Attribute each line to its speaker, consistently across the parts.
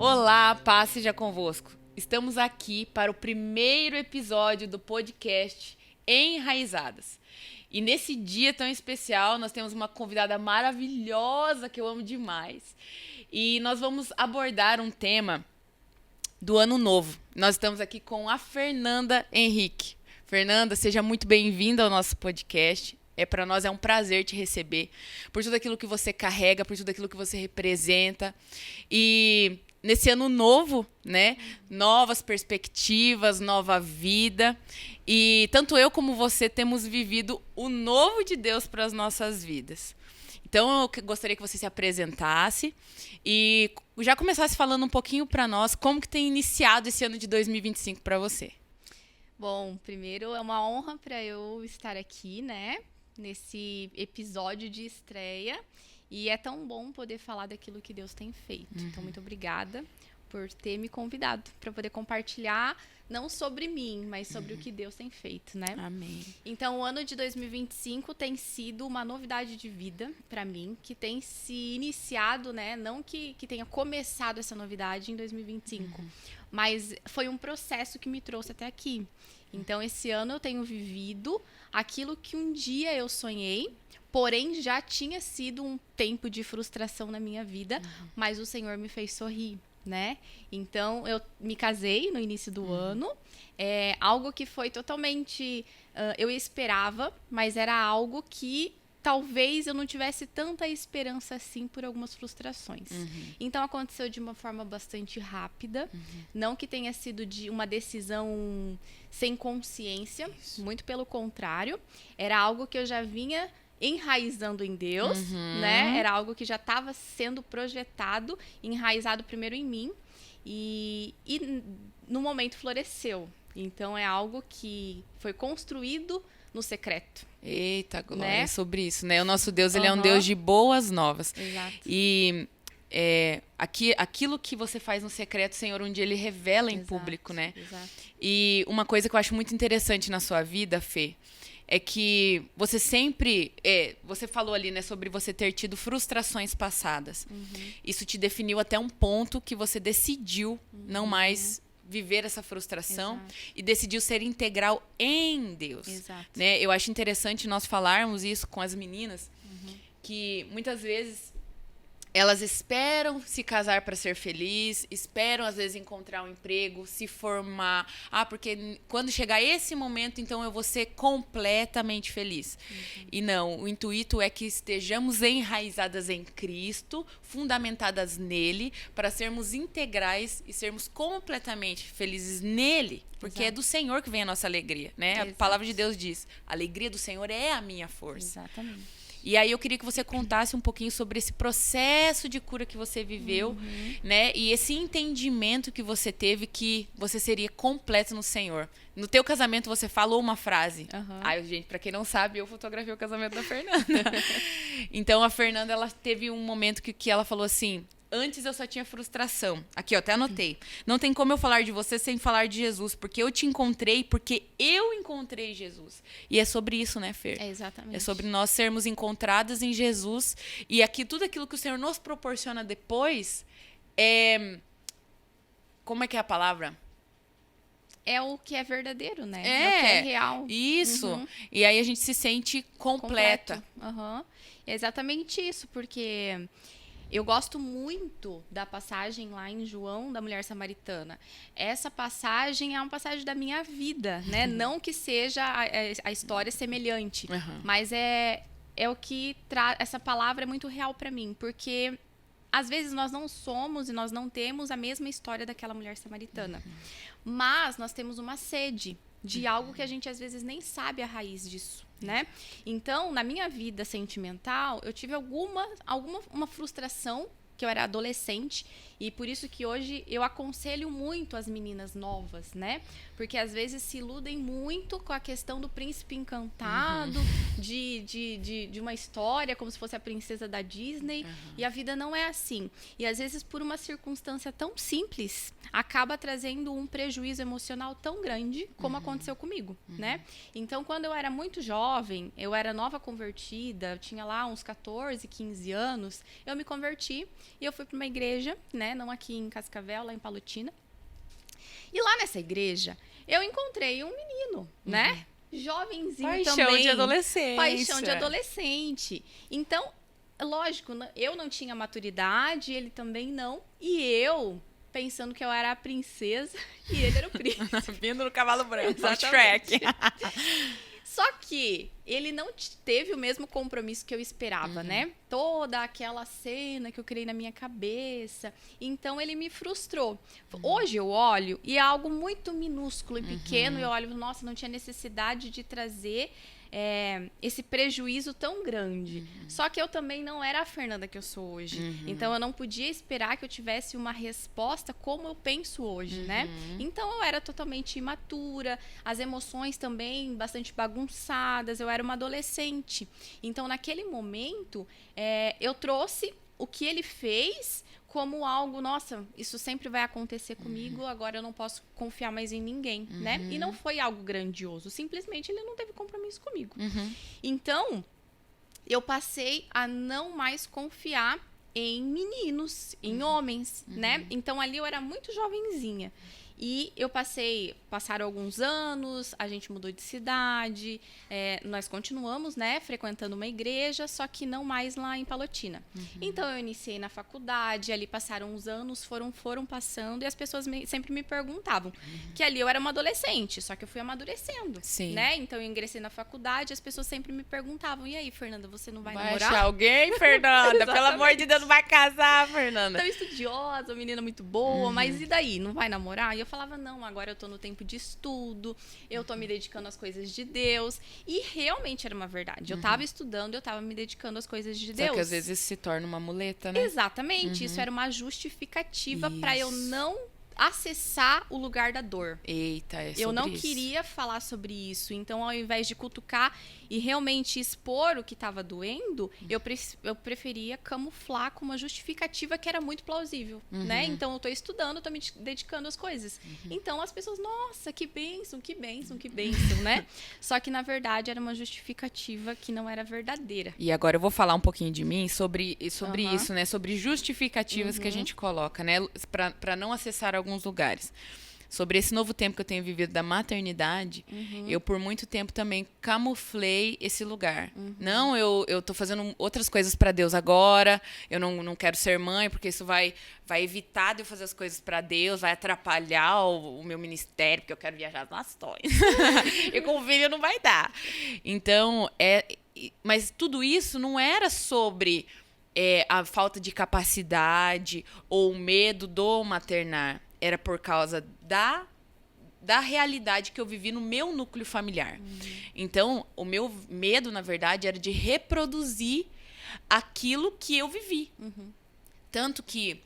Speaker 1: Olá, paz seja convosco. Estamos aqui para o primeiro episódio do podcast Enraizadas. E nesse dia tão especial, nós temos uma convidada maravilhosa que eu amo demais. E nós vamos abordar um tema do Ano Novo. Nós estamos aqui com a Fernanda Henrique. Fernanda, seja muito bem-vinda ao nosso podcast. Para nós é um prazer te receber por tudo aquilo que você carrega, por tudo aquilo que você representa. E nesse ano novo, né? Novas perspectivas, nova vida. E tanto eu como você temos vivido o novo de Deus para as nossas vidas. Então, eu gostaria que você se apresentasse e já começasse falando um pouquinho para nós como que tem iniciado esse ano de 2025 para você.
Speaker 2: Bom, primeiro é uma honra para eu estar aqui, né? Nesse episódio de estreia. E é tão bom poder falar daquilo que Deus tem feito. Então, muito obrigada por ter me convidado para poder compartilhar, não sobre mim, mas sobre o que Deus tem feito, né?
Speaker 1: Amém.
Speaker 2: Então, o ano de 2025 tem sido uma novidade de vida para mim, que tem se iniciado, né? Não que tenha começado essa novidade em 2025, mas foi um processo que me trouxe até aqui. Então, esse ano eu tenho vivido aquilo que um dia eu sonhei, porém já tinha sido um tempo de frustração na minha vida, mas o Senhor me fez sorrir, né? Então, eu me casei no início do ano, algo que foi totalmente... eu esperava, mas era algo que talvez eu não tivesse tanta esperança assim por algumas frustrações. Então, aconteceu de uma forma bastante rápida. Não que tenha sido de uma decisão sem consciência. Isso. Muito pelo contrário. Era algo que eu já vinha enraizando em Deus, né? Era algo que já estava sendo projetado, enraizado primeiro em mim. E no momento floresceu. Então, é algo que foi construído no secreto.
Speaker 1: Eita, glória, né? É sobre isso, né? O nosso Deus, ele é um Deus de boas novas.
Speaker 2: Exato.
Speaker 1: E aquilo que você faz no secreto, o Senhor, um dia ele revela em público, né?
Speaker 2: Exato.
Speaker 1: E uma coisa que eu acho muito interessante na sua vida, Fê, é que você sempre... você falou ali, né, sobre você ter tido frustrações passadas. Isso te definiu até um ponto que você decidiu não mais viver essa frustração. Exato. E decidiu ser integral em Deus.
Speaker 2: Exato.
Speaker 1: Né? Eu acho interessante nós falarmos isso com as meninas, que muitas vezes elas esperam se casar para ser feliz, esperam às vezes encontrar um emprego, se formar. Porque quando chegar esse momento, então eu vou ser completamente feliz. E não, o intuito é que estejamos enraizadas em Cristo, fundamentadas nele, para sermos integrais e sermos completamente felizes nele. Porque é do Senhor que vem a nossa alegria, né? Exato. A palavra de Deus diz, a alegria do Senhor é a minha força.
Speaker 2: Exatamente.
Speaker 1: E aí eu queria que você contasse um pouquinho sobre esse processo de cura que você viveu, né? E esse entendimento que você teve que você seria completo no Senhor. No teu casamento você falou uma frase. Gente, pra quem não sabe, eu fotografei o casamento da Fernanda. Então a Fernanda, ela teve um momento que ela falou assim... Antes eu só tinha frustração. Aqui, ó, até anotei. Não tem como eu falar de você sem falar de Jesus, porque eu te encontrei, porque eu encontrei Jesus. E é sobre isso, né, Fer?
Speaker 2: É exatamente.
Speaker 1: É sobre nós sermos encontradas em Jesus. E aqui, tudo aquilo que o Senhor nos proporciona depois Como é que é a palavra?
Speaker 2: É o que é verdadeiro, né? É o que é real.
Speaker 1: Isso. E aí a gente se sente completa.
Speaker 2: É exatamente isso, porque... Eu gosto muito da passagem lá em João, da mulher samaritana. Essa passagem é uma passagem da minha vida, né? Não que seja a história semelhante, mas é o que essa palavra é muito real para mim, porque às vezes nós não somos e nós não temos a mesma história daquela mulher samaritana, mas nós temos uma sede de algo que a gente às vezes nem sabe a raiz disso, né? Então, na minha vida sentimental, eu tive uma frustração, que eu era adolescente, e por isso que hoje eu aconselho muito as meninas novas, né? Porque às vezes se iludem muito com a questão do príncipe encantado, de uma história como se fosse a princesa da Disney, e a vida não é assim. E às vezes por uma circunstância tão simples, acaba trazendo um prejuízo emocional tão grande como aconteceu comigo, né? Então, quando eu era muito jovem, eu era nova convertida, eu tinha lá uns 14, 15 anos, eu me converti E eu fui para uma igreja, né? Não aqui em Cascavel, lá em Palotina. E lá nessa igreja, eu encontrei um menino, né? Jovenzinho
Speaker 1: Paixão
Speaker 2: também.
Speaker 1: de adolescência.
Speaker 2: Paixão de adolescente. Então, lógico, eu não tinha maturidade, ele também não. E eu, pensando que eu era a princesa e ele era o príncipe.
Speaker 1: Vindo no cavalo branco.
Speaker 2: Exatamente.
Speaker 1: Shrek.
Speaker 2: Só que ele não teve o mesmo compromisso que eu esperava, né? Toda aquela cena que eu criei na minha cabeça. Então, ele me frustrou. Hoje eu olho e é algo muito minúsculo e pequeno. Eu olho, nossa, não tinha necessidade de trazer esse prejuízo tão grande. Só que eu também não era a Fernanda que eu sou hoje. Então, eu não podia esperar que eu tivesse uma resposta como eu penso hoje, né? Então, eu era totalmente imatura, as emoções também bastante bagunçadas, eu era uma adolescente. Então, naquele momento, eu trouxe o que ele fez como algo, nossa, isso sempre vai acontecer comigo, agora eu não posso confiar mais em ninguém, né? E não foi algo grandioso, simplesmente ele não teve compromisso comigo. Então, eu passei a não mais confiar em meninos, em homens, né? Então, ali eu era muito jovenzinha. E eu passaram alguns anos, a gente mudou de cidade, nós continuamos, né, frequentando uma igreja, só que não mais lá em Palotina. Então, eu iniciei na faculdade, ali passaram uns anos, foram passando, e as pessoas sempre me perguntavam, que ali eu era uma adolescente, só que eu fui amadurecendo, né? Então, eu ingressei na faculdade, as pessoas sempre me perguntavam, e aí, Fernanda, você não vai namorar?
Speaker 1: Vai achar alguém, Fernanda? Pelo amor de Deus, não vai casar, Fernanda.
Speaker 2: Tão estudiosa, menina muito boa, mas e daí? Não vai namorar? E eu falava, não, agora eu tô no tempo de estudo, eu tô me dedicando às coisas de Deus. E realmente era uma verdade. Eu tava estudando, eu tava me dedicando às coisas de Deus.
Speaker 1: Só que às vezes se torna uma muleta, né?
Speaker 2: Exatamente. Isso era uma justificativa para eu não acessar o lugar da dor.
Speaker 1: Eita, é sobre
Speaker 2: eu não
Speaker 1: isso.
Speaker 2: queria falar sobre isso. Então, ao invés de cutucar e realmente expor o que estava doendo, eu preferia camuflar com uma justificativa que era muito plausível, né? Então, eu tô estudando, eu tô me dedicando às coisas. Então, as pessoas, nossa, que bênção, que bênção, que bênção, né? Só que, na verdade, era uma justificativa que não era verdadeira.
Speaker 1: E agora eu vou falar um pouquinho de mim sobre isso, né? Sobre justificativas que a gente coloca, né? Para não acessar alguns lugares. Sobre esse novo tempo que eu tenho vivido da maternidade, eu por muito tempo também camuflei esse lugar. Não, eu tô fazendo outras coisas para Deus agora, eu não quero ser mãe, porque isso vai evitar de eu fazer as coisas para Deus, vai atrapalhar o meu ministério, porque eu quero viajar às nações. E com o filho não vai dar. Então, mas tudo isso não era sobre a falta de capacidade ou o medo do maternar. Era por causa da realidade que eu vivi no meu núcleo familiar. Então, o meu medo, na verdade, era de reproduzir aquilo que eu vivi. Tanto que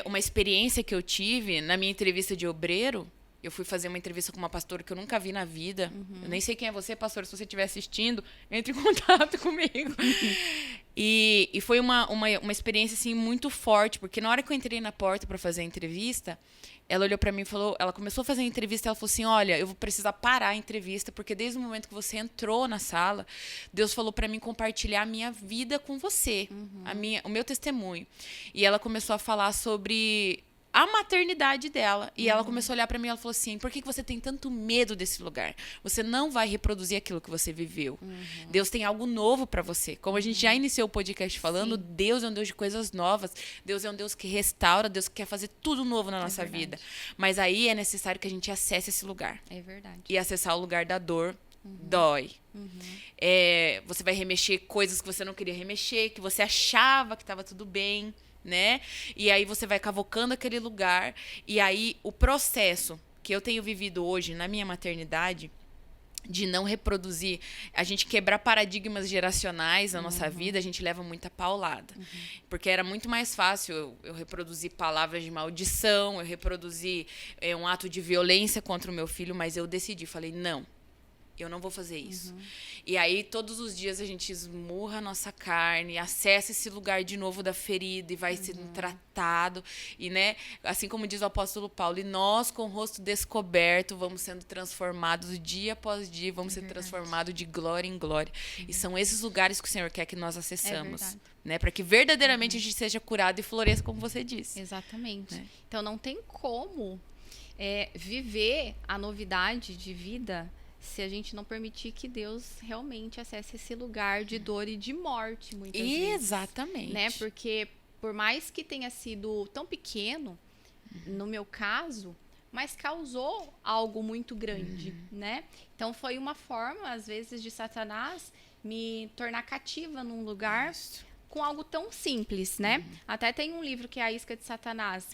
Speaker 1: uma experiência que eu tive na minha entrevista de obreiro, eu fui fazer uma entrevista com uma pastora que eu nunca vi na vida. Eu nem sei quem é você, pastora. Se você estiver assistindo, entre em contato comigo. E foi uma experiência assim, muito forte, porque na hora que eu entrei na porta para fazer a entrevista, ela olhou para mim e falou, ela começou a fazer a entrevista, ela falou assim, olha, eu vou precisar parar a entrevista, porque desde o momento que você entrou na sala, Deus falou para mim compartilhar a minha vida com você, o meu testemunho. E ela começou a falar sobre a maternidade dela. E ela começou a olhar pra mim e ela falou assim, por que você tem tanto medo desse lugar? Você não vai reproduzir aquilo que você viveu. Deus tem algo novo pra você. Como a gente já iniciou o podcast falando, Deus é um Deus de coisas novas. Deus é um Deus que restaura, Deus que quer fazer tudo novo na nossa vida. Mas aí é necessário que a gente acesse esse lugar.
Speaker 2: É verdade.
Speaker 1: E acessar o lugar da dor dói. Você vai remexer coisas que você não queria remexer, que você achava que estava tudo bem, né? E aí você vai cavocando aquele lugar. E aí o processo que eu tenho vivido hoje na minha maternidade, de não reproduzir, a gente quebrar paradigmas geracionais na nossa vida, a gente leva muita paulada. Porque era muito mais fácil eu reproduzir palavras de maldição, eu reproduzir um ato de violência contra o meu filho, mas eu decidi, falei, não. eu não vou fazer isso. E aí, todos os dias, a gente esmurra a nossa carne, acessa esse lugar de novo da ferida e vai sendo tratado. E, né, assim como diz o apóstolo Paulo, e nós, com o rosto descoberto, vamos sendo transformados dia após dia, vamos sendo transformados de glória em glória. E são esses lugares que o Senhor quer que nós acessamos. Né, para que verdadeiramente a gente seja curado e floresça, como você disse.
Speaker 2: Exatamente. Então, não tem como viver a novidade de vida se a gente não permitir que Deus realmente acesse esse lugar de dor e de morte, muitas vezes.
Speaker 1: Exatamente.
Speaker 2: Né? Porque, por mais que tenha sido tão pequeno, no meu caso, mas causou algo muito grande, né? Então, foi uma forma, às vezes, de Satanás me tornar cativa num lugar com algo tão simples, né? Até tem um livro que é A Isca de Satanás,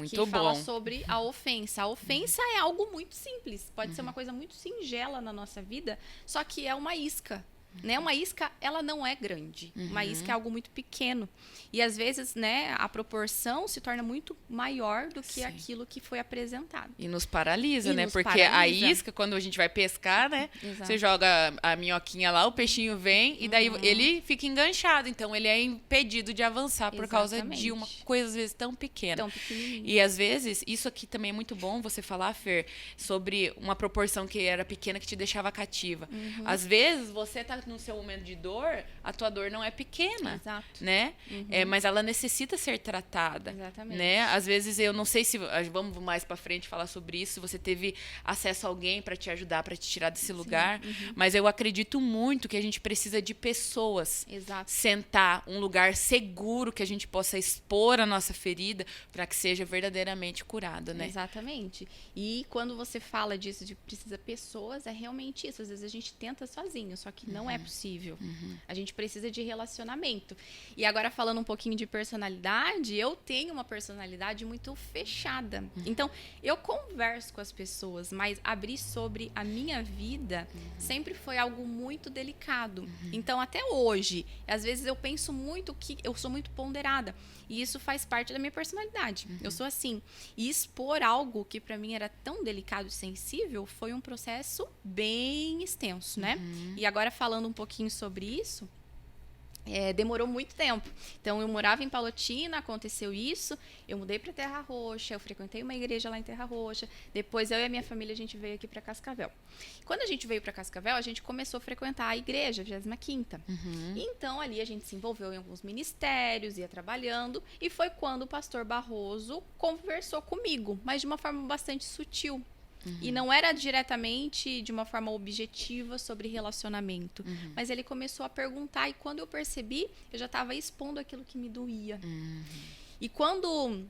Speaker 2: que fala sobre a ofensa. A ofensa é algo muito simples, pode ser uma coisa muito singela na nossa vida, só que é uma isca. Né? Uma isca, ela não é grande. Uma isca é algo muito pequeno. E, às vezes, né, a proporção se torna muito maior do que aquilo que foi apresentado.
Speaker 1: E nos paralisa, né? Porque a isca, quando a gente vai pescar, né?
Speaker 2: Exato.
Speaker 1: Você joga a minhoquinha lá, o peixinho vem e daí ele fica enganchado. Então, ele é impedido de avançar por causa de uma coisa, às vezes, tão pequena.
Speaker 2: Tão pequenininha.
Speaker 1: E, às vezes, isso aqui também é muito bom você falar, Fer, sobre uma proporção que era pequena que te deixava cativa. Às vezes, você tá no seu momento de dor, a tua dor não é pequena.
Speaker 2: Exato.
Speaker 1: Né? Mas ela necessita ser tratada.
Speaker 2: Exatamente.
Speaker 1: Né? Às vezes, eu não sei se... Vamos mais pra frente falar sobre isso. Se você teve acesso a alguém para te ajudar, para te tirar desse lugar. Mas eu acredito muito que a gente precisa de pessoas.
Speaker 2: Exato.
Speaker 1: Sentar, um lugar seguro que a gente possa expor a nossa ferida para que seja verdadeiramente curada, né?
Speaker 2: Exatamente. E quando você fala disso, de precisa pessoas, é realmente isso. Às vezes a gente tenta sozinho, só que não é possível. A gente precisa de relacionamento. E agora, falando um pouquinho de personalidade, eu tenho uma personalidade muito fechada. Então, eu converso com as pessoas, mas abrir sobre a minha vida sempre foi algo muito delicado. Então, até hoje, às vezes eu penso muito que eu sou muito ponderada. E isso faz parte da minha personalidade. Eu sou assim. E expor algo que para mim era tão delicado e sensível foi um processo bem extenso, né? E agora, falando um pouquinho sobre isso, demorou muito tempo. Então, eu morava em Palotina, aconteceu isso, eu mudei para Terra Roxa, eu frequentei uma igreja lá em Terra Roxa, depois eu e a minha família, a gente veio aqui para Cascavel. Quando a gente veio para Cascavel, a gente começou a frequentar a igreja, 25ª. Então, ali a gente se envolveu em alguns ministérios, ia trabalhando, e foi quando o pastor Barroso conversou comigo, mas de uma forma bastante sutil. E não era diretamente de uma forma objetiva sobre relacionamento. Mas ele começou a perguntar, e quando eu percebi, eu já estava expondo aquilo que me doía. E quando,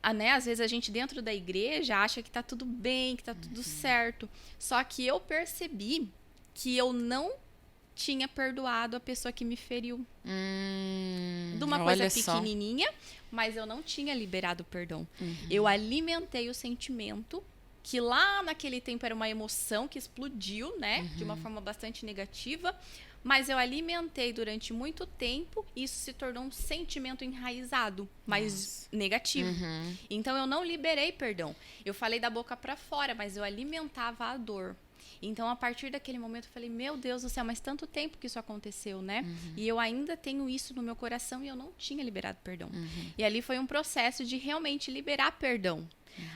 Speaker 2: às vezes a gente dentro da igreja acha que está tudo bem, que está tudo certo. Só que eu percebi que eu não tinha perdoado a pessoa que me feriu. De uma coisa pequenininha, mas eu não tinha liberado o perdão. Eu alimentei o sentimento que lá naquele tempo era uma emoção que explodiu, né? De uma forma bastante negativa. Mas eu alimentei durante muito tempo e isso se tornou um sentimento enraizado, mas negativo. Então, eu não liberei perdão. Eu falei da boca para fora, mas eu alimentava a dor. Então, a partir daquele momento, eu falei, meu Deus do céu, mas tanto tempo que isso aconteceu, né? E eu ainda tenho isso no meu coração e eu não tinha liberado perdão. E ali foi um processo de realmente liberar perdão.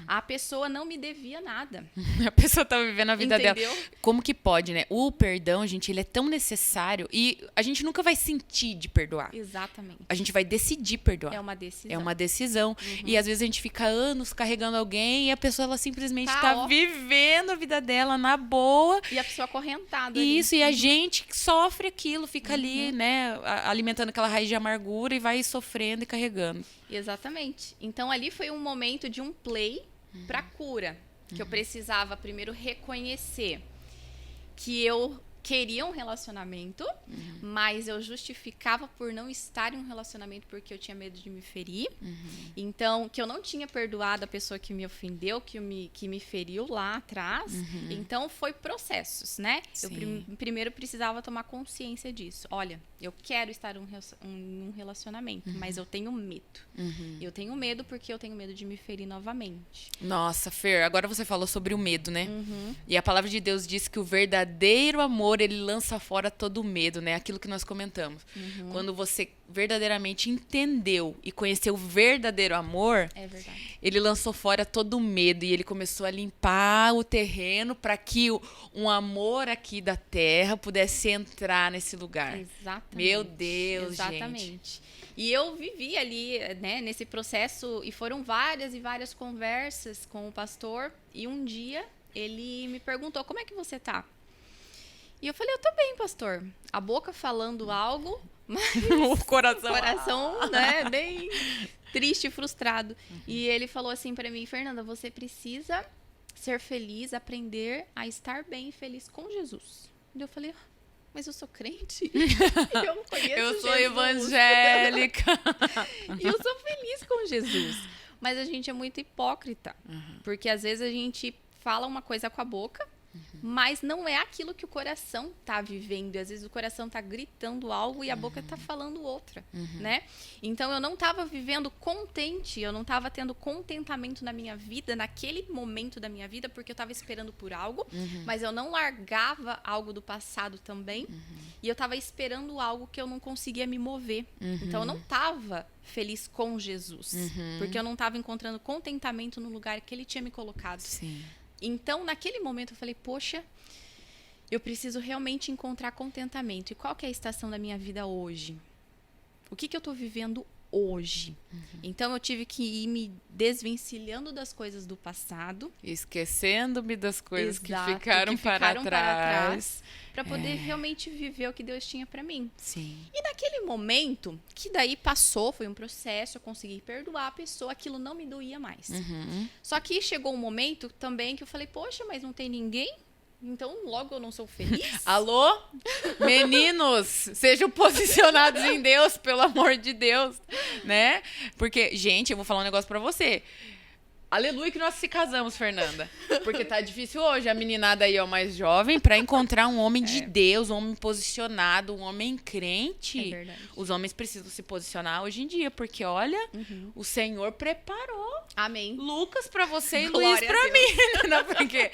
Speaker 2: A pessoa não me devia nada.
Speaker 1: A pessoa tá vivendo a vida
Speaker 2: Entendeu?
Speaker 1: dela. Como que pode, né? O perdão, gente, ele é tão necessário e a gente nunca vai sentir de perdoar.
Speaker 2: Exatamente.
Speaker 1: A gente vai decidir perdoar.
Speaker 2: É uma decisão.
Speaker 1: É uma decisão. E às vezes a gente fica anos carregando alguém e a pessoa, ela simplesmente tá vivendo a vida dela na boa.
Speaker 2: E a pessoa acorrentada.
Speaker 1: Isso, e a gente sofre aquilo, fica ali, né? Alimentando aquela raiz de amargura e vai sofrendo e carregando.
Speaker 2: Exatamente. Então, ali foi um momento de um play para cura. Que eu precisava primeiro reconhecer que eu queria um relacionamento, mas eu justificava por não estar em um relacionamento porque eu tinha medo de me ferir. Então, que eu não tinha perdoado a pessoa que me ofendeu, que me feriu lá atrás. Então, foi processos, né? Eu primeiro precisava tomar consciência disso. Olha, Eu quero estar em um relacionamento, mas eu tenho medo. Eu tenho medo porque eu tenho medo de me ferir novamente.
Speaker 1: Nossa, Fer, agora você falou sobre o medo, né? E a palavra de Deus diz que o verdadeiro amor, ele lança fora todo o medo, né? Aquilo que nós comentamos. Quando você verdadeiramente entendeu e conheceu o verdadeiro amor,
Speaker 2: É verdade.
Speaker 1: ele lançou fora todo o medo e ele começou a limpar o terreno para que um amor aqui da terra pudesse entrar nesse lugar.
Speaker 2: Exatamente.
Speaker 1: Meu Deus,
Speaker 2: exatamente.
Speaker 1: gente.
Speaker 2: E eu vivi ali, né, nesse processo, e foram várias e várias conversas com o pastor, e um dia ele me perguntou, como é que você tá? E eu falei, eu tô bem, pastor. A boca falando algo, mas
Speaker 1: O coração,
Speaker 2: né, bem triste e frustrado. E ele falou assim pra mim, Fernanda, você precisa ser feliz, aprender a estar bem e feliz com Jesus. E eu falei, mas eu sou crente? Eu não conheço
Speaker 1: eu sou
Speaker 2: Jesus.
Speaker 1: evangélica.
Speaker 2: E eu sou feliz com Jesus. Mas a gente é muito hipócrita. Porque às vezes a gente fala uma coisa com a boca, mas não é aquilo que o coração tá vivendo. Às vezes o coração tá gritando algo e a boca tá falando outra, né? Então eu não tava vivendo contente, eu não tava tendo contentamento na minha vida, naquele momento da minha vida, porque eu tava esperando por algo, mas eu não largava algo do passado também, e eu tava esperando algo que eu não conseguia me mover. Então eu não tava feliz com Jesus, porque eu não tava encontrando contentamento no lugar que ele tinha me colocado.
Speaker 1: Sim.
Speaker 2: Então, naquele momento, eu falei, poxa, eu preciso realmente encontrar contentamento. E qual que é a estação da minha vida hoje? O que eu estou vivendo hoje? Então, eu tive que ir me desvencilhando das coisas do passado.
Speaker 1: Esquecendo-me das coisas que
Speaker 2: Exato,
Speaker 1: ficaram para trás.
Speaker 2: Para poder realmente viver o que Deus tinha para mim.
Speaker 1: Sim.
Speaker 2: E naquele momento, que daí passou, foi um processo, eu consegui perdoar a pessoa, aquilo não me doía mais. Só que chegou um momento também que eu falei, poxa, mas não tem ninguém? Então logo eu não sou feliz?
Speaker 1: Alô? Meninos, sejam posicionados em Deus, pelo amor de Deus, né? Porque, gente, eu vou falar um negócio pra você. Aleluia que nós se casamos, Fernanda. Porque tá difícil hoje, a meninada aí, ó, mais jovem, pra encontrar um homem de Deus, um homem posicionado, um homem crente.
Speaker 2: É verdade.
Speaker 1: Os homens precisam se posicionar hoje em dia, porque, olha, o Senhor preparou
Speaker 2: Amém.
Speaker 1: Lucas pra você e
Speaker 2: Glória
Speaker 1: Luiz
Speaker 2: a
Speaker 1: pra
Speaker 2: Deus.
Speaker 1: mim. Não, porque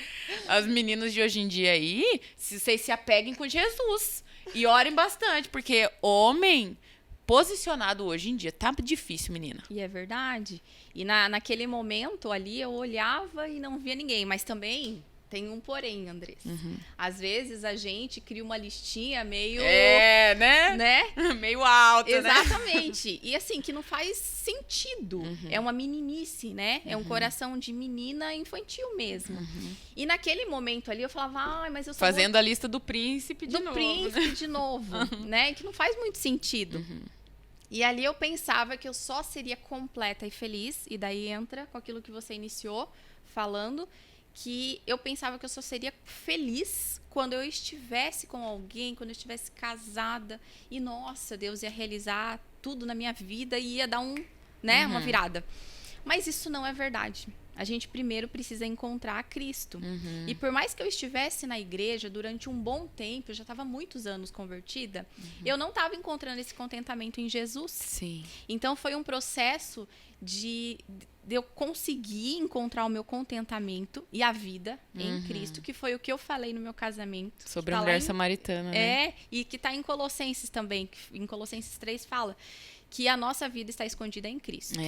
Speaker 1: as meninas de hoje em dia aí, se vocês se apeguem com Jesus e orem bastante, porque homem posicionado hoje em dia tá difícil, menina.
Speaker 2: E é verdade. E naquele momento ali eu olhava e não via ninguém. Mas também tem um porém, Andressa. Às vezes a gente cria uma listinha meio...
Speaker 1: É, né? Meio alta,
Speaker 2: Exatamente. E assim, que não faz sentido. É uma meninice, né? É um coração de menina infantil mesmo. E naquele momento ali eu falava, ai, mas eu só
Speaker 1: Fazendo a lista do príncipe de
Speaker 2: do
Speaker 1: novo.
Speaker 2: príncipe de novo, né? Que não faz muito sentido. E ali eu pensava que eu só seria completa e feliz, e daí entra com aquilo que você iniciou falando, que eu pensava que eu só seria feliz quando eu estivesse com alguém, quando eu estivesse casada, e nossa, Deus ia realizar tudo na minha vida e ia dar uma virada. Mas isso não é verdade. A gente primeiro precisa encontrar Cristo. E por mais que eu estivesse na igreja durante um bom tempo, eu já estava há muitos anos convertida, eu não estava encontrando esse contentamento em Jesus.
Speaker 1: Sim.
Speaker 2: Então foi um processo de eu conseguir encontrar o meu contentamento e a vida em Cristo, que foi o que eu falei no meu casamento.
Speaker 1: Sobre a mulher samaritana, né?
Speaker 2: E que está em Colossenses também. Que em Colossenses 3 fala que a nossa vida está escondida em Cristo.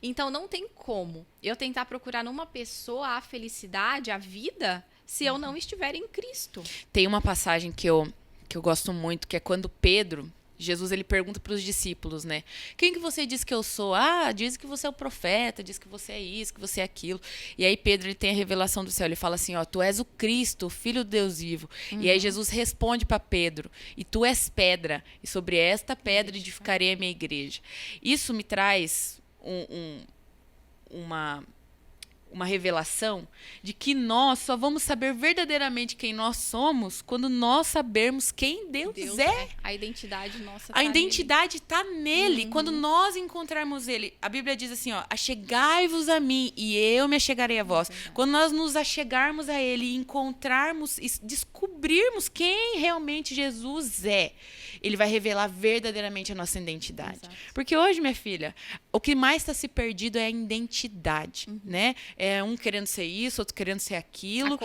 Speaker 2: Então, não tem como eu tentar procurar numa pessoa a felicidade, a vida, se eu não estiver em Cristo.
Speaker 1: Tem uma passagem que eu gosto muito, que é quando Pedro, Jesus, ele pergunta para os discípulos, né? Quem que você diz que eu sou? Ah, diz que você é o profeta, diz que você é isso, que você é aquilo. E aí Pedro, ele tem a revelação do céu, ele fala assim, ó, tu és o Cristo, o Filho do Deus vivo. E aí Jesus responde para Pedro, e tu és pedra, e sobre esta pedra edificarei a minha igreja. Isso me traz uma revelação de que nós só vamos saber verdadeiramente quem nós somos quando nós sabermos quem Deus é.
Speaker 2: A identidade nossa
Speaker 1: A identidade está nele. Quando nós encontrarmos ele, a Bíblia diz assim, ó, achegai-vos a mim e eu me achegarei a vós. Quando nós nos achegarmos a ele e encontrarmos e descobrirmos quem realmente Jesus é, ele vai revelar verdadeiramente a nossa identidade.
Speaker 2: Exato.
Speaker 1: Porque hoje, minha filha, o que mais está se perdido é a identidade, né? É um querendo ser isso, outro querendo ser aquilo.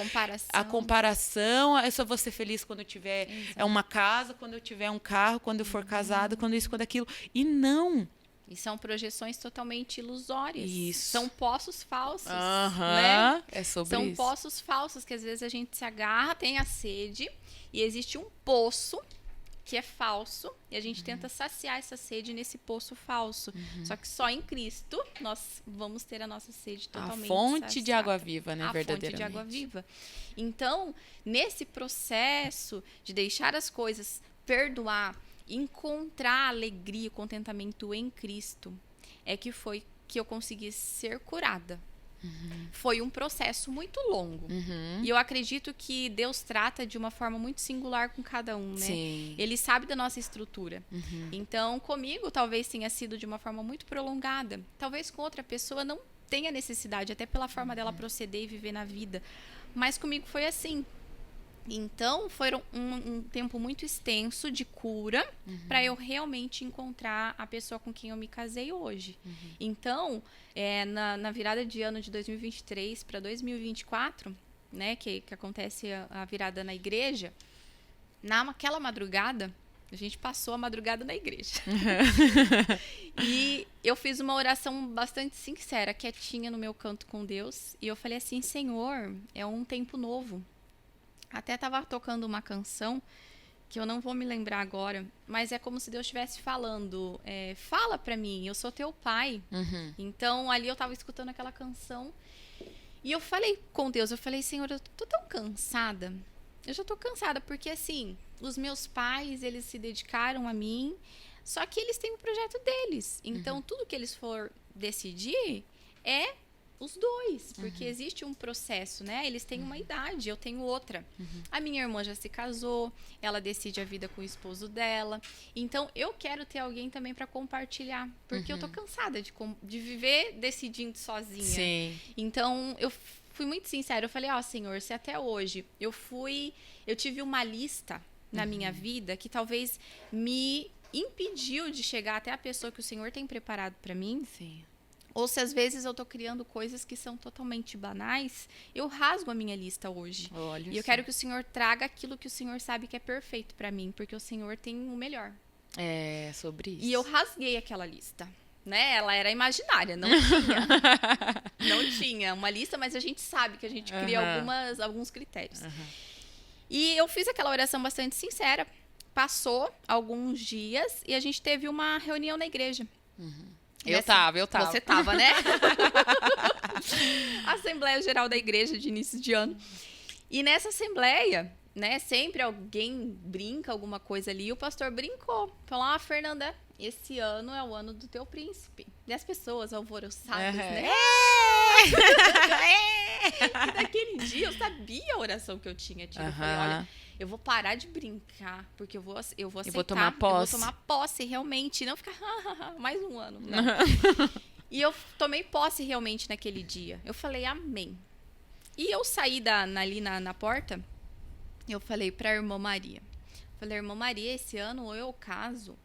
Speaker 1: A comparação, eu só vou ser feliz quando eu tiver uma casa, quando eu tiver um carro, quando eu for casada, quando isso, quando aquilo. E não.
Speaker 2: E são projeções totalmente ilusórias.
Speaker 1: Isso.
Speaker 2: São poços falsos,
Speaker 1: né? É sobre
Speaker 2: São
Speaker 1: isso.
Speaker 2: poços falsos que às vezes a gente se agarra, tem a sede, e existe um poço que é falso, e a gente tenta saciar essa sede nesse poço falso. Só que só em Cristo nós vamos ter a nossa sede totalmente
Speaker 1: saciada. A fonte
Speaker 2: saciada.
Speaker 1: de água viva, né?
Speaker 2: A
Speaker 1: verdadeiramente.
Speaker 2: fonte de água viva. Então, nesse processo de deixar as coisas, perdoar, encontrar alegria e contentamento em Cristo, é que foi que eu consegui ser curada. Foi um processo muito longo. E eu acredito que Deus trata de uma forma muito singular com cada um, né?
Speaker 1: Sim.
Speaker 2: Ele sabe da nossa estrutura. Então, comigo, talvez tenha sido de uma forma muito prolongada. Talvez com outra pessoa não tenha necessidade, até pela forma dela proceder e viver na vida. Mas comigo foi assim. Então, foi um tempo muito extenso de cura para eu realmente encontrar a pessoa com quem eu me casei hoje. Então, na virada de ano de 2023 para 2024, né, que acontece a virada na igreja, naquela madrugada, a gente passou a madrugada na igreja. E eu fiz uma oração bastante sincera, quietinha no meu canto com Deus. E eu falei assim, Senhor, é um tempo novo. Até estava tocando uma canção, que eu não vou me lembrar agora, mas é como se Deus estivesse falando, fala pra mim, eu sou teu pai. Então, ali eu estava escutando aquela canção, e eu falei com Deus, eu falei, Senhor, eu tô tão cansada, eu já tô cansada, porque assim, os meus pais, eles se dedicaram a mim, só que eles têm um projeto deles, então tudo que eles for decidir é os dois, porque existe um processo, né? Eles têm uma idade, eu tenho outra. A minha irmã já se casou, ela decide a vida com o esposo dela. Então, eu quero ter alguém também para compartilhar, porque eu tô cansada de viver decidindo sozinha.
Speaker 1: Sim.
Speaker 2: Então, eu fui muito sincera, eu falei, Senhor, se até hoje eu tive uma lista na minha vida que talvez me impediu de chegar até a pessoa que o Senhor tem preparado para mim.
Speaker 1: Sim.
Speaker 2: Ou se às vezes eu tô criando coisas que são totalmente banais, eu rasgo a minha lista hoje.
Speaker 1: Olha
Speaker 2: e eu quero que o Senhor traga aquilo que o Senhor sabe que é perfeito para mim, porque o Senhor tem o melhor.
Speaker 1: É, sobre isso.
Speaker 2: E eu rasguei aquela lista, né? Ela era imaginária, não tinha. Não tinha uma lista, mas a gente sabe que a gente cria alguns critérios. E eu fiz aquela oração bastante sincera. Passou alguns dias e a gente teve uma reunião na igreja.
Speaker 1: Eu tava.
Speaker 2: Você tava, né? Assembleia Geral da Igreja de início de ano. E nessa assembleia, né, sempre alguém brinca alguma coisa ali, e o pastor brincou. Falou, Fernanda, esse ano é o ano do teu príncipe. E as pessoas alvoroçadas, né? E naquele dia eu sabia a oração que eu tinha tido. Eu falei, olha, eu vou parar de brincar, porque eu vou aceitar. Eu vou tomar posse realmente, não ficar mais um ano. Não. E eu tomei posse realmente naquele dia. Eu falei, amém. E eu saí ali na porta, eu falei pra irmã Maria. Falei, irmã Maria, esse ano ou eu caso,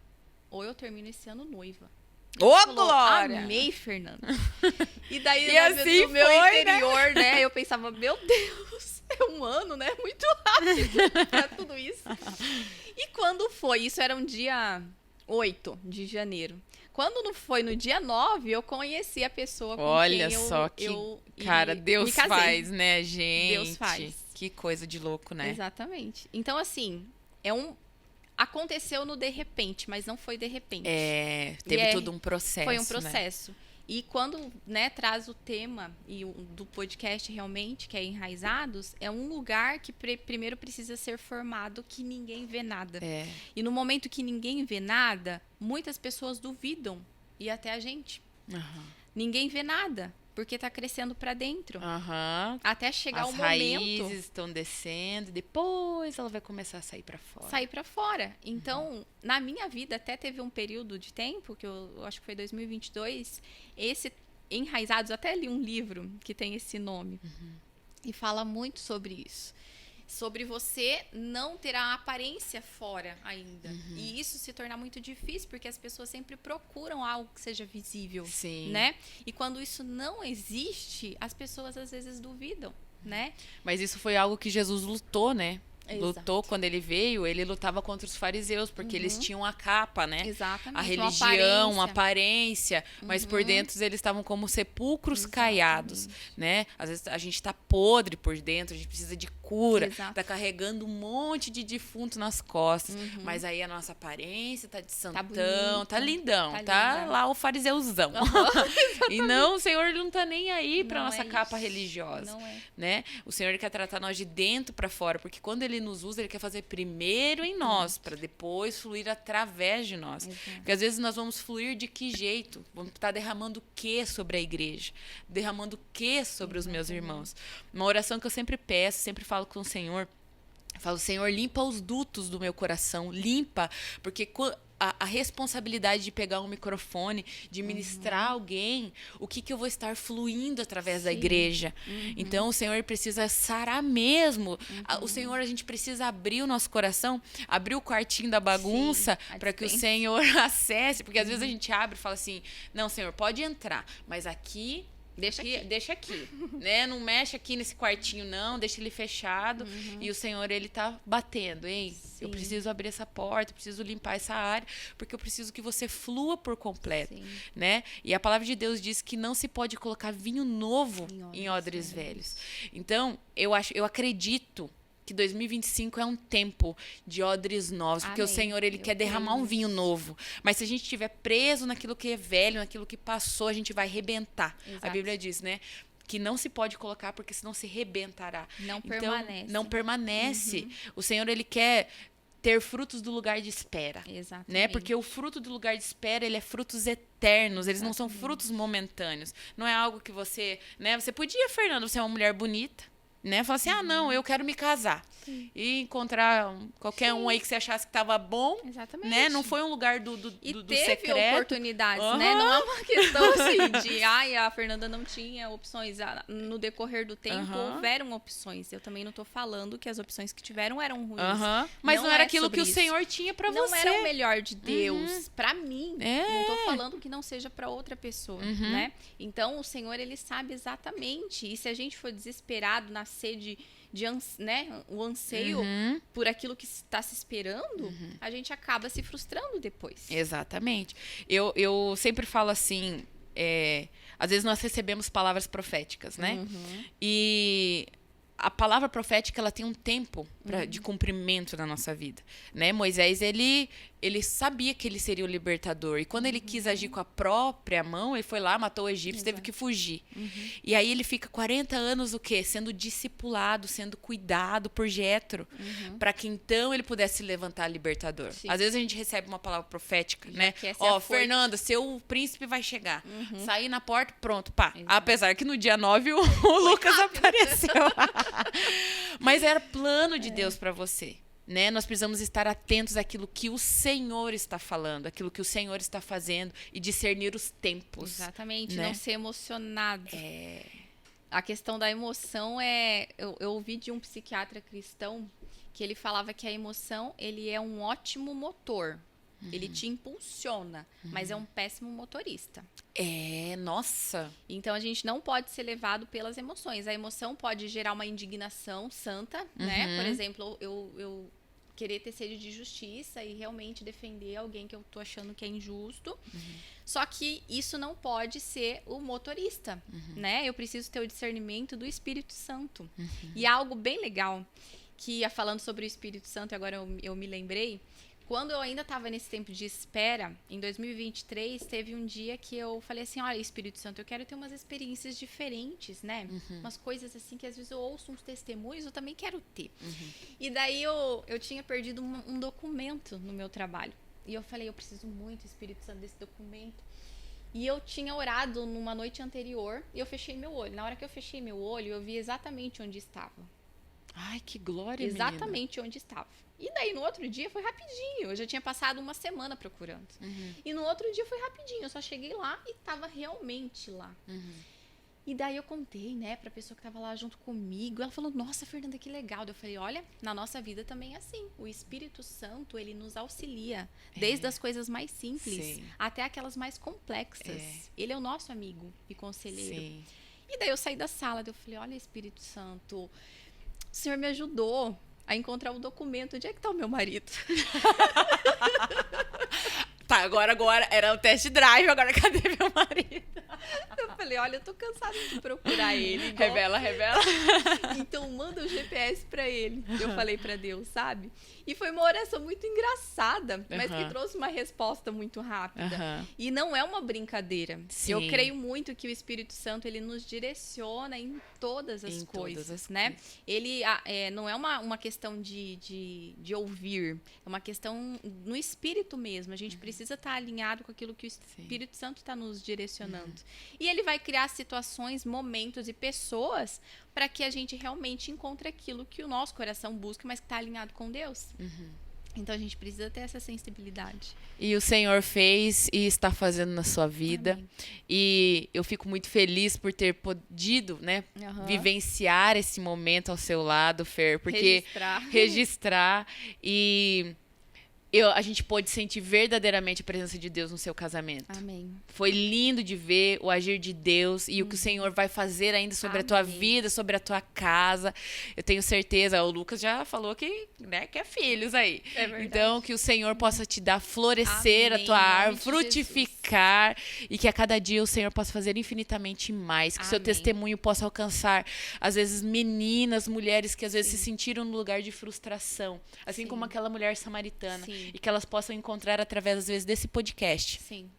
Speaker 2: ou eu termino esse ano noiva.
Speaker 1: Ô, glória!
Speaker 2: Amei, Fernanda. E daí,
Speaker 1: e assim
Speaker 2: no meu
Speaker 1: foi,
Speaker 2: interior, né, eu pensava, meu Deus, é um ano, né? Muito rápido pra tudo isso. E quando foi? Isso era um dia 8 de janeiro. Quando não foi no dia 9, eu conheci a pessoa com
Speaker 1: Olha
Speaker 2: quem
Speaker 1: só que, cara, Deus faz, né, gente?
Speaker 2: Deus faz.
Speaker 1: Que coisa de louco, né?
Speaker 2: Exatamente. Então, assim, aconteceu no de repente, mas não foi de repente.
Speaker 1: Teve todo um processo.
Speaker 2: Foi um processo. Né? E quando, né, traz o tema do podcast realmente, que é Enraizados, é um lugar que primeiro precisa ser formado, que ninguém vê nada. E no momento que ninguém vê nada, muitas pessoas duvidam. E até a gente. Ninguém vê nada. Porque tá crescendo para dentro. Até chegar o momento. As
Speaker 1: raízes estão descendo, depois ela vai começar a sair para fora.
Speaker 2: Sair para fora. Então, na minha vida, até teve um período de tempo, que eu acho que foi 2022, esse Enraizados, até li um livro que tem esse nome. E fala muito sobre isso. sobre você não ter a aparência fora ainda. E isso se torna muito difícil, porque as pessoas sempre procuram algo que seja visível,
Speaker 1: Sim.
Speaker 2: né? E quando isso não existe, as pessoas às vezes duvidam, né?
Speaker 1: Mas isso foi algo que Jesus lutou, né?
Speaker 2: Exato.
Speaker 1: Lutou quando ele veio, ele lutava contra os fariseus, porque eles tinham a capa, né?
Speaker 2: Exatamente.
Speaker 1: A religião, uma aparência, mas por dentro eles estavam como sepulcros caiados, né? Às vezes a gente tá podre por dentro, a gente precisa de cura, tá carregando um monte de defunto nas costas, mas aí a nossa aparência tá de santão, tá lindão, tá lá o fariseuzão. E não, o Senhor não tá nem aí pra nossa capa religiosa,
Speaker 2: não é,
Speaker 1: né? O Senhor ele quer tratar nós de dentro pra fora, porque quando ele nos usa, ele quer fazer primeiro em nós, para depois fluir através de nós. Porque às vezes nós vamos fluir de que jeito? Vamos estar derramando o que sobre a igreja? Derramando o que sobre os meus irmãos? Uma oração que eu sempre peço, sempre falo com o Senhor, falo, Senhor, limpa os dutos do meu coração, limpa, porque a responsabilidade de pegar um microfone, de ministrar alguém, o que eu vou estar fluindo através da igreja. Então, o Senhor precisa sarar mesmo. O Senhor, a gente precisa abrir o nosso coração, abrir o quartinho da bagunça, para que o Senhor acesse, porque às vezes a gente abre e fala assim, não, Senhor, pode entrar, mas aqui... Deixa aqui, né? Não mexe aqui nesse quartinho, não. Deixa ele fechado. E o Senhor, ele tá batendo, hein? Eu preciso abrir essa porta, eu preciso limpar essa área, porque eu preciso que você flua por completo, né? E a palavra de Deus diz que não se pode colocar vinho novo em odres velhos. Então, eu acredito que 2025 é um tempo de odres novos, porque o Senhor, ele quer derramar um vinho novo. Mas se a gente estiver preso naquilo que é velho, naquilo que passou, a gente vai rebentar. A Bíblia diz, né? Que não se pode colocar, porque senão se rebentará. Não permanece. O Senhor, ele quer ter frutos do lugar de espera.
Speaker 2: Exatamente.
Speaker 1: Né? Porque o fruto do lugar de espera, ele é frutos eternos, eles não são frutos momentâneos. Não é algo que você... né? Você podia, Fernanda, você é uma mulher bonita, né? Falar assim, não, eu quero me casar. E encontrar qualquer um aí que você achasse que estava bom.
Speaker 2: Exatamente.
Speaker 1: Né? Não foi um lugar do
Speaker 2: teve
Speaker 1: secreto.
Speaker 2: Oportunidades, né? Não é uma questão assim de, a Fernanda não tinha opções. No decorrer do tempo, houveram opções. Eu também não tô falando que as opções que tiveram eram ruins.
Speaker 1: Mas não era aquilo que o Senhor tinha pra você.
Speaker 2: Não era o melhor de Deus pra mim. Não tô falando que não seja pra outra pessoa, né? Então, o Senhor, ele sabe exatamente. E se a gente for desesperado na sede né, o anseio por aquilo que está se esperando, a gente acaba se frustrando depois.
Speaker 1: Exatamente. Eu sempre falo assim, às vezes nós recebemos palavras proféticas, né? E a palavra profética, ela tem um tempo de cumprimento na nossa vida, né? Moisés, ele sabia que ele seria o libertador. E quando ele quis agir com a própria mão, ele foi lá, matou o egípcio, teve que fugir. E aí ele fica 40 anos, o quê? Sendo discipulado, sendo cuidado por Jétro, para que então ele pudesse levantar libertador. Às vezes a gente recebe uma palavra profética, né? Fernanda, seu príncipe vai chegar. Sair na porta, pronto, pá. Apesar que no dia 9 o Lucas apareceu. Mas era plano de Deus para você. Né? Nós precisamos estar atentos àquilo que o Senhor está falando, àquilo que o Senhor está fazendo e discernir os tempos.
Speaker 2: Exatamente, né? Não ser emocionado. A questão da emoção eu ouvi de um psiquiatra cristão que ele falava que a emoção, ele é um ótimo motor. Ele te impulsiona, mas é um péssimo motorista.
Speaker 1: Nossa.
Speaker 2: Então, a gente não pode ser levado pelas emoções. A emoção pode gerar uma indignação santa, né? Por exemplo, eu querer ter sede de justiça e realmente defender alguém que eu tô achando que é injusto. Só que isso não pode ser o motorista, né? Eu preciso ter o discernimento do Espírito Santo. E algo bem legal, que falando sobre o Espírito Santo, agora eu me lembrei, quando eu ainda estava nesse tempo de espera, em 2023, teve um dia que eu falei assim, olha, Espírito Santo, eu quero ter umas experiências diferentes, né? Umas coisas assim que às vezes eu ouço uns testemunhos, eu também quero ter. E daí eu tinha perdido um documento no meu trabalho. E eu falei, eu preciso muito, Espírito Santo, desse documento. E eu tinha orado numa noite anterior e eu fechei meu olho. Na hora que eu fechei meu olho, eu vi exatamente onde estava.
Speaker 1: Ai, que glória,
Speaker 2: exatamente onde estava. E daí, no outro dia, foi rapidinho. Eu já tinha passado uma semana procurando. E no outro dia, foi rapidinho. Eu só cheguei lá e estava realmente lá. E daí eu contei, né, pra pessoa que tava lá junto comigo. Ela falou, nossa, Fernanda, que legal. Eu falei, olha, na nossa vida também é assim. O Espírito Santo, ele nos auxilia. Desde as coisas mais simples até aquelas mais complexas. Ele é o nosso amigo e conselheiro. Sim. E daí eu saí da sala, daí eu falei, olha, Espírito Santo, o Senhor me ajudou a encontrar o documento. Onde é que tá o meu marido?
Speaker 1: Tá, agora era o test drive, agora cadê meu marido?
Speaker 2: Eu falei, olha, eu tô cansada de procurar ele.
Speaker 1: Revela.
Speaker 2: Então manda o GPS pra ele. Eu falei pra Deus, sabe? E foi uma oração muito engraçada, mas que trouxe uma resposta muito rápida. E não é uma brincadeira. Sim. Eu creio muito que o Espírito Santo, ele nos direciona em todas as coisas, né? Ele não é uma questão de ouvir, é uma questão no espírito mesmo. A gente precisa estar alinhado com aquilo que o Espírito Santo está nos direcionando. E ele vai criar situações, momentos e pessoas para que a gente realmente encontre aquilo que o nosso coração busca, mas que está alinhado com Deus. Então a gente precisa ter essa sensibilidade.
Speaker 1: E o Senhor fez e está fazendo na sua vida. Amém. E eu fico muito feliz por ter podido, né, vivenciar esse momento ao seu lado, Fer, porque registrar e a gente pôde sentir verdadeiramente a presença de Deus no seu casamento.
Speaker 2: Amém.
Speaker 1: Foi lindo de ver o agir de Deus e o que o Senhor vai fazer ainda sobre a tua vida, sobre a tua casa. Eu tenho certeza, o Lucas já falou que, né, quer filhos aí.
Speaker 2: É verdade.
Speaker 1: Então, que o Senhor possa te dar florescer a tua árvore, frutificar e que a cada dia o Senhor possa fazer infinitamente mais. Que o seu testemunho possa alcançar, às vezes, meninas, mulheres que às vezes se sentiram no lugar de frustração. Assim como aquela mulher samaritana.
Speaker 2: Sim.
Speaker 1: E que elas possam encontrar através, às vezes, desse podcast.
Speaker 2: Sim.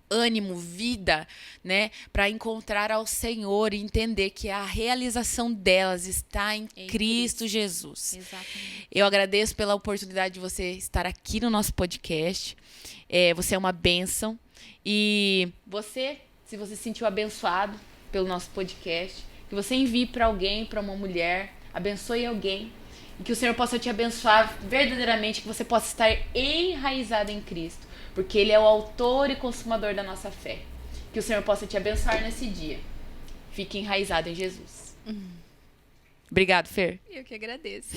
Speaker 1: Ânimo, vida, né? Para encontrar ao Senhor e entender que a realização delas está em Cristo Jesus.
Speaker 2: Exatamente.
Speaker 1: Eu agradeço pela oportunidade de você estar aqui no nosso podcast. Você é uma bênção. E você, se você se sentiu abençoado pelo nosso podcast, que você envie para alguém, para uma mulher, abençoe alguém. E que o Senhor possa te abençoar verdadeiramente, que você possa estar enraizado em Cristo, porque Ele é o autor e consumador da nossa fé. Que o Senhor possa te abençoar nesse dia. Fique enraizado em Jesus. Obrigado, Fer.
Speaker 2: Eu que agradeço.